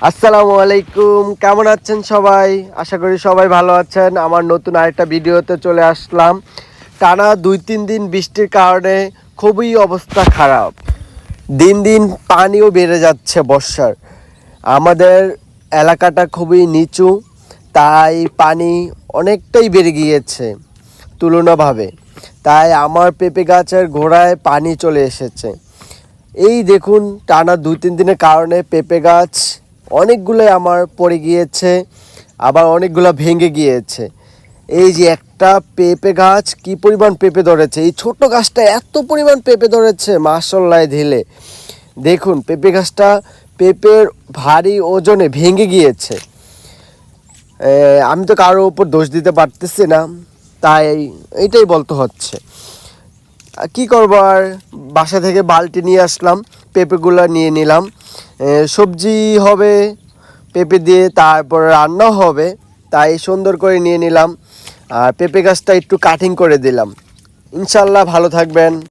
আসসালামু আলাইকুম, কেমন আছেন সবাই? আশা করি সবাই ভালো আছেন। আমার নতুন আরেকটা ভিডিওতে চলে আসলাম। টানা 2-3 দিন বৃষ্টির কারণে খুবই অবস্থা খারাপ। দিন দিন পানিও বেড়ে যাচ্ছে বর্ষার। আমাদের এলাকাটা খুবই নিচু, তাই পানি অনেকটাই বেড়ে গিয়েছে তুলনাভাবে। তাই আমার পেঁপে গাছের গোড়ায় পানি চলে এসেছে। এই দেখুন, টানা 2-3 দিনের কারণে পেঁপে গাছ অনেকগুলোই আমার পড়ে গিয়েছে, আবার অনেকগুলো ভেঙে গিয়েছে। এই যে একটা পেঁপে গাছ কি পরিমাণ পেঁপে ধরেছে, এই ছোট গাছটা এত পরিমাণ পেঁপে ধরেছে, মাশাআল্লাহ ঢেলে। দেখুন পেঁপে গাছটা পেঁপের ভারী ওজনে ভেঙে গিয়েছে। আমি তো কারোর উপর দোষ দিতে পারতেছি না, তাই এইটাই বলতে হচ্ছে। কি করব আর, বাসা থেকে বালতি নিয়ে আসলাম, পেঁপেগুলো নিয়ে নিলাম। সবজি হবে পেঁপে দিয়ে, তারপর রান্নাও হবে, তাই সুন্দর করে নিয়ে নিলাম। আর পেঁপে গাছটা একটু কাটিং করে দিলাম। ইনশাল্লাহ ভালো থাকবেন।